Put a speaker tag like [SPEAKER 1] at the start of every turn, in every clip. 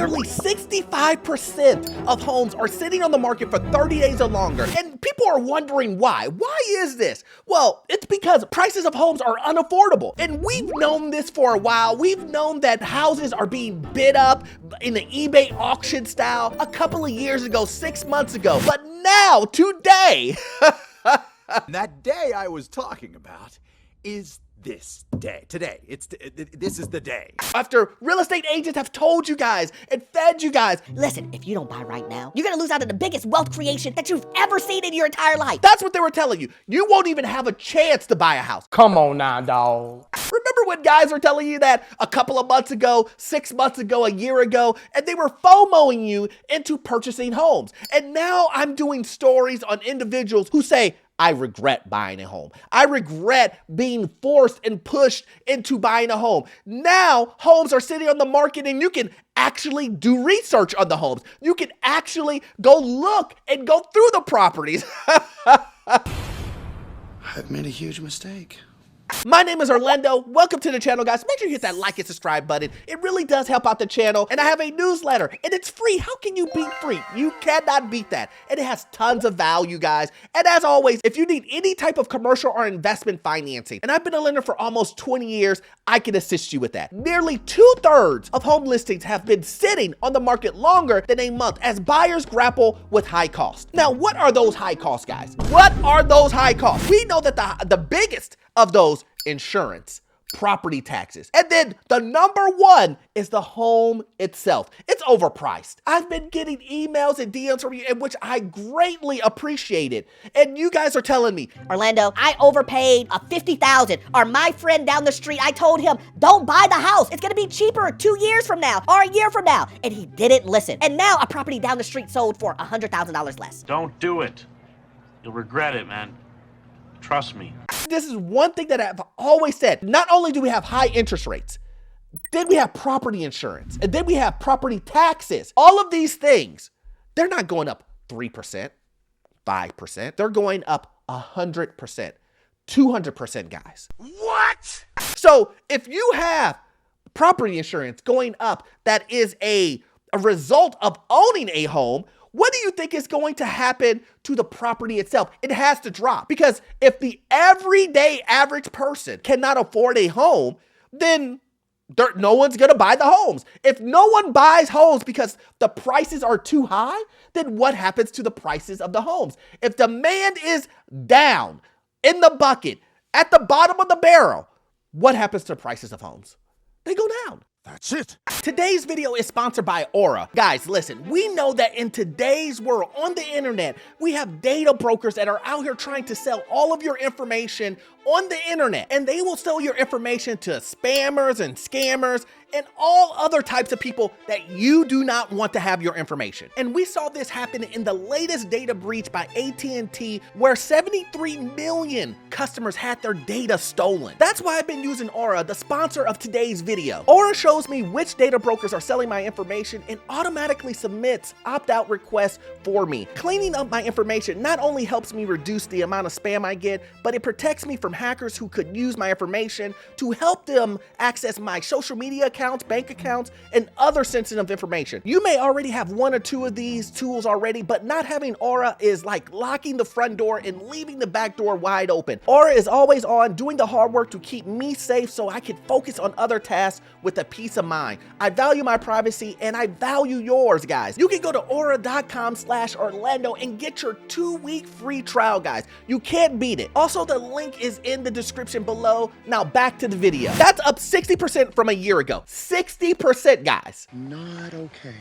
[SPEAKER 1] nearly 65% of homes are sitting on the market for 30 days or longer. And people are wondering why. Why is this? Well, it's because prices of homes are unaffordable. And we've known this for a while. We've known that houses are being bid up in the eBay auction style a couple of years ago, 6 months ago. But now, today,
[SPEAKER 2] that day I was talking about is this day. Today. This is the day.
[SPEAKER 1] After real estate agents have told you guys and fed you guys,
[SPEAKER 3] listen, if you don't buy right now, you're gonna lose out on the biggest wealth creation that you've ever seen in your entire life.
[SPEAKER 1] That's what they were telling you. You won't even have a chance to buy a house.
[SPEAKER 4] Come on now, dawg.
[SPEAKER 1] Remember when guys were telling you that a couple of months ago, 6 months ago, a year ago, and they were FOMOing you into purchasing homes. And now I'm doing stories on individuals who say, I regret buying a home. I regret being forced and pushed into buying a home. Now, homes are sitting on the market and you can actually do research on the homes. You can actually go look and go through the properties.
[SPEAKER 5] I've made a huge mistake.
[SPEAKER 1] My name is Orlando. Welcome to the channel, guys. Make sure you hit that like and subscribe button. It really does help out the channel. And I have a newsletter, and it's free. How can you beat free? You cannot beat that. And it has tons of value, guys. And as always, if you need any type of commercial or investment financing, and I've been a lender for almost 20 years, I can assist you with that. Nearly 2/3 of home listings have been sitting on the market longer than a month as buyers grapple with high costs. Now, what are those high costs, guys? What are those high costs? We know that the biggest of those, insurance, property taxes. And then the number one is the home itself. It's overpriced. I've been getting emails and DMs from you, in which I greatly appreciate it. And you guys are telling me,
[SPEAKER 3] Orlando, I overpaid $50,000. Or my friend down the street, I told him, don't buy the house. It's gonna be cheaper 2 years from now or a year from now. And he didn't listen. And now a property down the street sold for $100,000 less.
[SPEAKER 6] Don't do it. You'll regret it, man. Trust me.
[SPEAKER 1] this is one thing that I've always said. Not only do we have high interest rates, then we have property insurance, and then we have property taxes. All of these things, they're not going up 3%, 5%. They're going up 100%, 200%, guys.
[SPEAKER 2] What?
[SPEAKER 1] So if you have property insurance going up that is a result of owning a home, what do you think is going to happen to the property itself? It has to drop, because if the everyday average person cannot afford a home, then no one's going to buy the homes. If no one buys homes because the prices are too high, then what happens to the prices of the homes? If demand is down in the bucket, at the bottom of the barrel, what happens to the prices of homes? They go down.
[SPEAKER 2] That's it.
[SPEAKER 1] Today's video is sponsored by Aura. Guys, listen, we know that in today's world, on the internet, we have data brokers that are out here trying to sell all of your information on the internet, and they will sell your information to spammers and scammers and all other types of people that you do not want to have your information. And we saw this happen in the latest data breach by AT&T, where 73 million customers had their data stolen. That's why I've been using Aura, the sponsor of today's video. Aura shows me which data brokers are selling my information and automatically submits opt-out requests for me. Cleaning up my information not only helps me reduce the amount of spam I get, but it protects me from hackers who could use my information to help them access my social media accounts, bank accounts, and other sensitive information. You may already have one or two of these tools already, but not having Aura is like locking the front door and leaving the back door wide open. Aura is always on, doing the hard work to keep me safe so I can focus on other tasks with a peace of mind. I value my privacy and I value yours, guys. You can go to aura.com/Orlando and get your 2-week free trial, guys. You can't beat it. Also, the link is in the description below. Now back to the video. That's up 60% from a year ago. 60%, guys.
[SPEAKER 5] Not okay.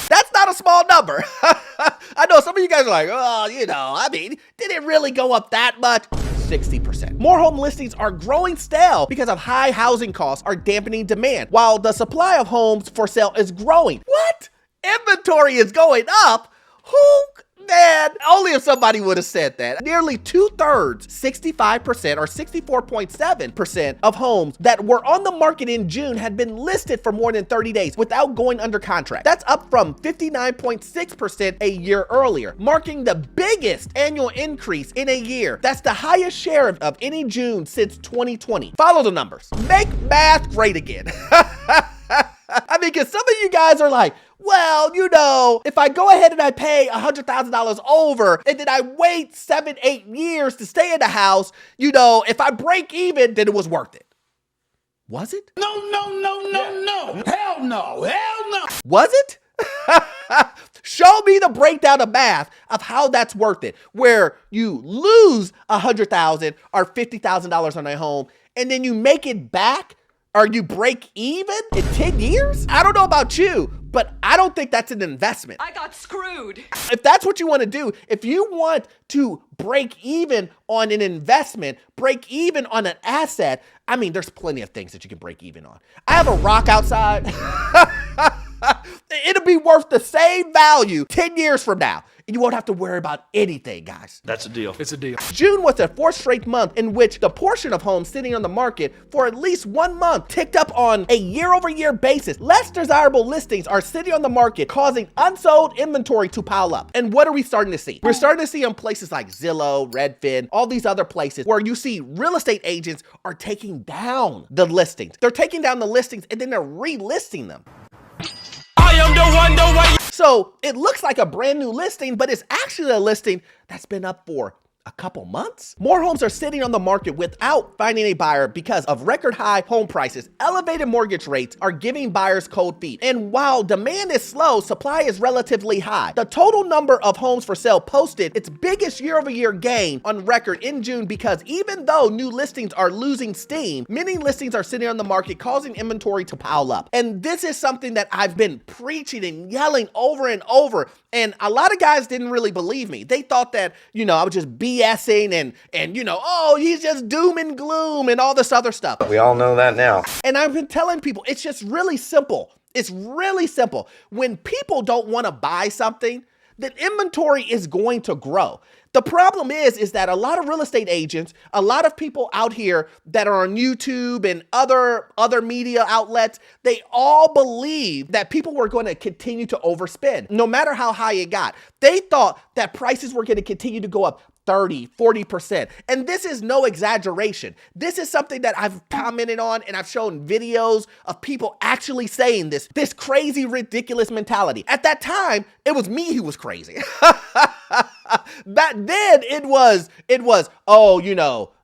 [SPEAKER 1] That's not a small number. I know some of you guys are like, oh, you know, I mean, did it really go up that much? 60%. More home listings are growing stale because of high housing costs are dampening demand, while the supply of homes for sale is growing. What? Inventory is going up? Who? Man, only if somebody would have said that. Nearly 2/3, 65% or 64.7% of homes that were on the market in June had been listed for more than 30 days without going under contract. That's up from 59.6% a year earlier, marking the biggest annual increase in a year. That's the highest share of any June since 2020. Follow the numbers. Make math great again. I mean, because some of you guys are like, well, if I go ahead and I pay $100,000 over and then I wait 7-8 years to stay in the house, if I break even, then it was worth it. Was it?
[SPEAKER 4] No. Hell no. Hell no.
[SPEAKER 1] Was it? Show me the breakdown of math of how that's worth it, where you lose $100,000 or $50,000 on a home and then you make it back or you break even in 10 years? I don't know about you, but I don't think that's an investment.
[SPEAKER 7] I got screwed.
[SPEAKER 1] If that's what you want to do, if you want to break even on an investment, break even on an asset, I mean, there's plenty of things that you can break even on. I have a rock outside. It'll be worth the same value 10 years from now. And you won't have to worry about anything, guys.
[SPEAKER 6] That's a deal. It's a deal.
[SPEAKER 1] June was the fourth straight month in which the portion of homes sitting on the market for at least 1 month ticked up on a year-over-year basis. Less desirable listings are sitting on the market, causing unsold inventory to pile up. And what are we starting to see? We're starting to see on places like Zillow, Redfin, all these other places where you see real estate agents are taking down the listings. They're taking down the listings and then they're relisting them.
[SPEAKER 4] I am the one.
[SPEAKER 1] So it looks like a brand new listing, but it's actually a listing that's been up for a couple months. More homes are sitting on the market without finding a buyer because of record high home prices. Elevated mortgage rates are giving buyers cold feet. And while demand is slow, supply is relatively high. The total number of homes for sale posted its biggest year-over-year gain on record in June because even though new listings are losing steam, many listings are sitting on the market, causing inventory to pile up. And this is something that I've been preaching and yelling over and over. And a lot of guys didn't really believe me. They thought that, I would just BSing and he's just doom and gloom and all this other stuff.
[SPEAKER 8] We all know that now.
[SPEAKER 1] And I've been telling people, it's just really simple. It's really simple. When people don't want to buy something, then inventory is going to grow. The problem is that a lot of real estate agents, a lot of people out here that are on YouTube and other media outlets, they all believe that people were going to continue to overspend, no matter how high it got. They thought that prices were going to continue to go up 30, 40%. And this is no exaggeration. This is something that I've commented on and I've shown videos of people actually saying this crazy, ridiculous mentality. At that time, it was me who was crazy. Back then it was,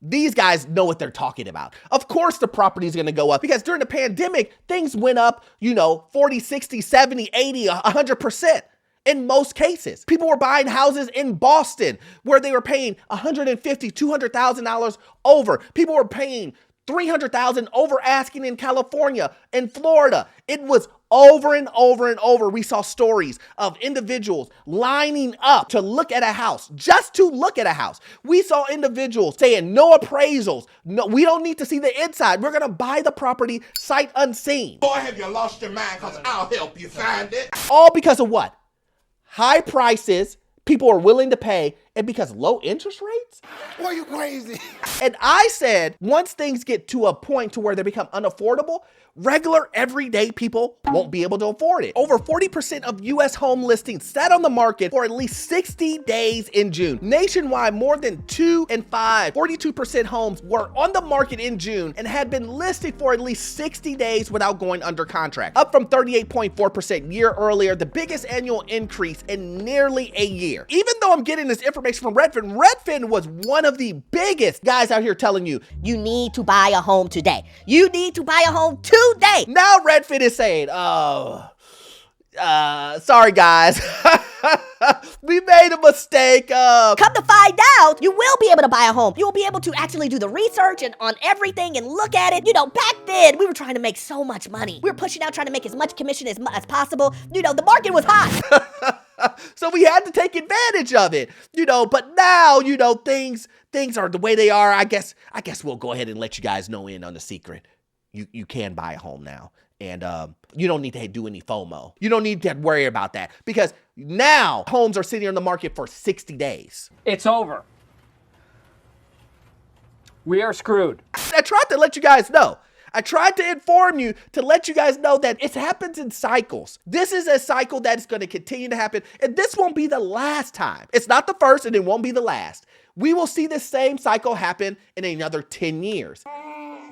[SPEAKER 1] these guys know what they're talking about. Of course the property is going to go up because during the pandemic, things went up, 40, 60, 70, 80, 100%. In most cases, people were buying houses in Boston where they were paying $150,000, $200,000 over. People were paying $300,000 over asking in California, in Florida. It was over and over and over. We saw stories of individuals lining up to look at a house, just to look at a house. We saw individuals saying no appraisals. No, we don't need to see the inside. We're going to buy the property sight unseen.
[SPEAKER 4] Boy, have you lost your mind? Because I'll help you find it.
[SPEAKER 1] All because of what? High prices people are willing to pay, and because low interest rates?
[SPEAKER 4] Boy, you crazy.
[SPEAKER 1] And I said, once things get to a point to where they become unaffordable, regular everyday people won't be able to afford it. Over 40% of US home listings sat on the market for at least 60 days in June. Nationwide, more than 2 in 5, 42% homes were on the market in June and had been listed for at least 60 days without going under contract, up from 38.4% year earlier, the biggest annual increase in nearly a year. Even though I'm getting this information from Redfin, Redfin was one of the biggest guys out here telling you,
[SPEAKER 3] You need to buy a home today. You need to buy a home today.
[SPEAKER 1] now Redfin is saying, sorry guys, we made a mistake.
[SPEAKER 3] Come to find out, you will be able to buy a home. You will be able to actually do the research and on everything and look at it. Back then, we were trying to make so much money. We were pushing out trying to make as much commission as possible. The market was hot.
[SPEAKER 1] So we had to take advantage of it, but now, things are the way they are. I guess we'll go ahead and let you guys know in on the secret. You can buy a home now, and you don't need to do any FOMO. You don't need to worry about that because now homes are sitting on the market for 60 days.
[SPEAKER 9] It's over. We are screwed.
[SPEAKER 1] I tried to let you guys know. I tried to inform you to let you guys know that it happens in cycles. This is a cycle that is going to continue to happen, and this won't be the last time. It's not the first, and it won't be the last. We will see this same cycle happen in another 10 years.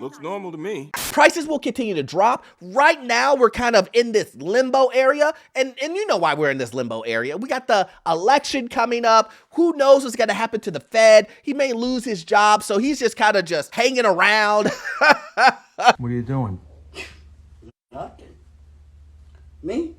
[SPEAKER 7] Looks normal to me.
[SPEAKER 1] Prices will continue to drop. Right now, we're kind of in this limbo area. And you know why we're in this limbo area. We got the election coming up. Who knows what's going to happen to the Fed? He may lose his job, so he's just kind of just hanging around.
[SPEAKER 8] What are you doing?
[SPEAKER 4] Nothing. Me?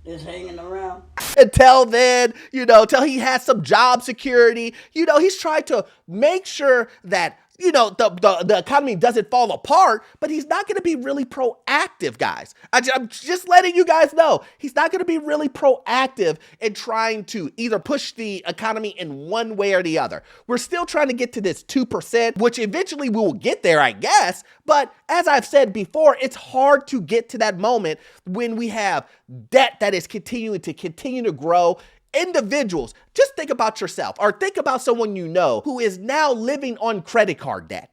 [SPEAKER 4] Just hanging around.
[SPEAKER 1] Until then, till he has some job security, he's trying to make sure that, the economy doesn't fall apart, but he's not going to be really proactive, guys. I'm just letting you guys know, he's not going to be really proactive in trying to either push the economy in one way or the other. We're still trying to get to this 2%, which eventually we will get there, I guess. But as I've said before, it's hard to get to that moment when we have debt that is continuing to grow. Individuals, just think about yourself or think about someone you know who is now living on credit card debt.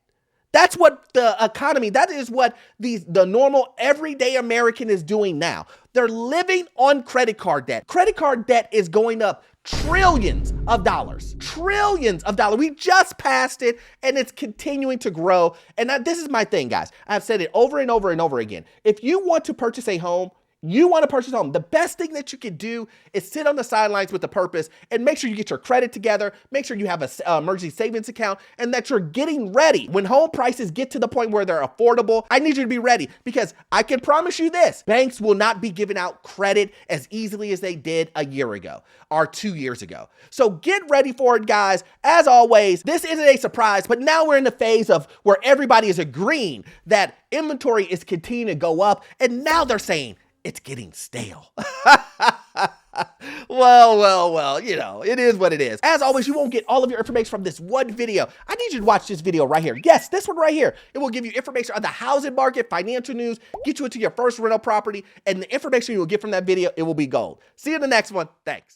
[SPEAKER 1] That's what the economy, that is what the normal everyday American is doing now. They're living on credit card debt. Credit card debt is going up trillions of dollars. Trillions of dollars. We just passed it and it's continuing to grow. And this is my thing, guys. I've said it over and over and over again. If you want to purchase a home, the best thing that you can do is sit on the sidelines with a purpose and make sure you get your credit together, make sure you have an emergency savings account, and that you're getting ready. When home prices get to the point where they're affordable, I need you to be ready because I can promise you this, banks will not be giving out credit as easily as they did a year ago or 2 years ago. So get ready for it, guys. As always, this isn't a surprise, but now we're in the phase of where everybody is agreeing that inventory is continuing to go up, and now they're saying, it's getting stale. Well, it is what it is. As always, you won't get all of your information from this one video. I need you to watch this video right here. Yes, this one right here. It will give you information on the housing market, financial news, get you into your first rental property, and the information you will get from that video, it will be gold. See you in the next one. Thanks.